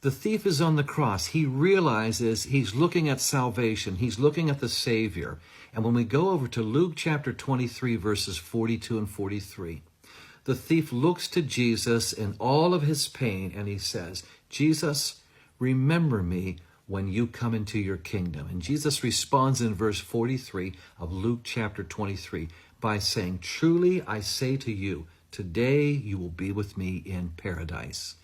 The thief is on the cross. He realizes he's looking at salvation. He's looking at the Savior. And when we go over to Luke chapter 23, verses 42 and 43, the thief looks to Jesus in all of his pain, and he says, Jesus, remember me when you come into your kingdom. And Jesus responds in verse 43 of Luke chapter 23 by saying, truly I say to you, today you will be with me in paradise.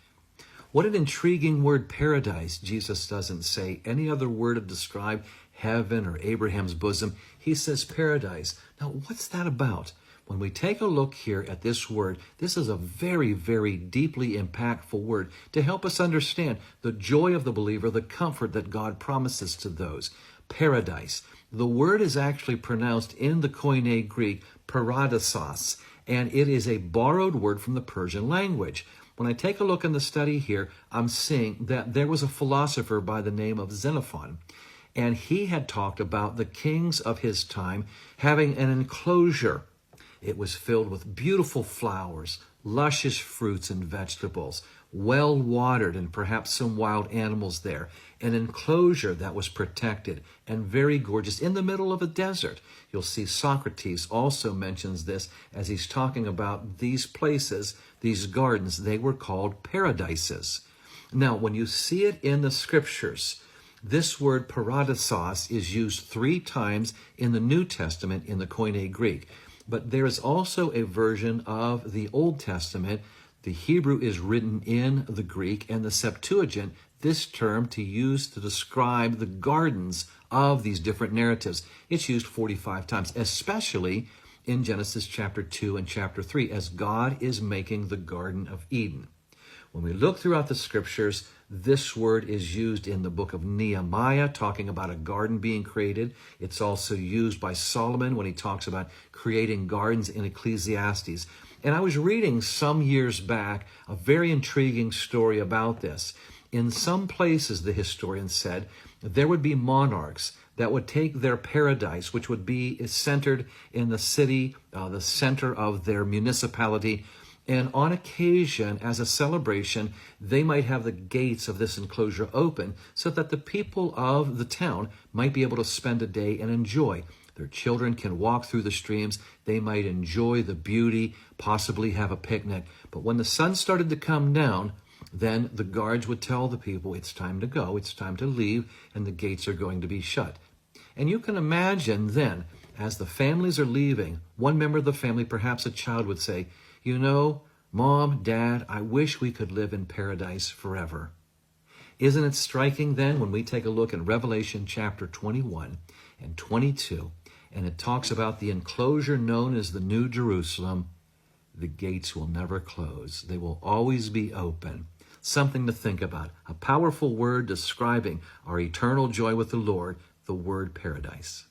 What an intriguing word, paradise. Jesus doesn't say any other word to describe heaven or Abraham's bosom. He says paradise. Now, what's that about? When we take a look here at this word, this is a very, very deeply impactful word to help us understand the joy of the believer, the comfort that God promises to those. Paradise. The word is actually pronounced in the Koine Greek, paradisos, and it is a borrowed word from the Persian language. When I take a look in the study here, I'm seeing that there was a philosopher by the name of Xenophon, and he had talked about the kings of his time having an enclosure. It was filled with beautiful flowers, luscious fruits and vegetables, well watered, and perhaps some wild animals there. An enclosure that was protected and very gorgeous in the middle of a desert. You'll see Socrates also mentions this as he's talking about these places, these gardens. They were called paradises. Now, when you see it in the scriptures, this word paradisos is used 3 times in the New Testament in the Koine Greek. But there is also a version of the Old Testament. The Hebrew is written in the Greek, and the Septuagint, this term to use to describe the gardens of these different narratives. It's used 45 times, especially in Genesis chapter 2 and chapter 3, as God is making the Garden of Eden. When we look throughout the scriptures, this word is used in the book of Nehemiah, talking about a garden being created. It's also used by Solomon when he talks about creating gardens in Ecclesiastes. And I was reading some years back a very intriguing story about this. In some places, the historian said, there would be monarchs that would take their paradise, which would be centered in the city, the center of their municipality, and on occasion, as a celebration, they might have the gates of this enclosure open so that the people of the town might be able to spend a day and enjoy. Their children can walk through the streams. They might enjoy the beauty, possibly have a picnic. But when the sun started to come down, then the guards would tell the people, it's time to go, it's time to leave, and the gates are going to be shut. And you can imagine then, as the families are leaving, one member of the family, perhaps a child, would say, you know, Mom, Dad, I wish we could live in paradise forever. Isn't it striking then when we take a look in Revelation chapter 21 and 22, and it talks about the enclosure known as the New Jerusalem? The gates will never close. They will always be open. Something to think about. A powerful word describing our eternal joy with the Lord, the word paradise.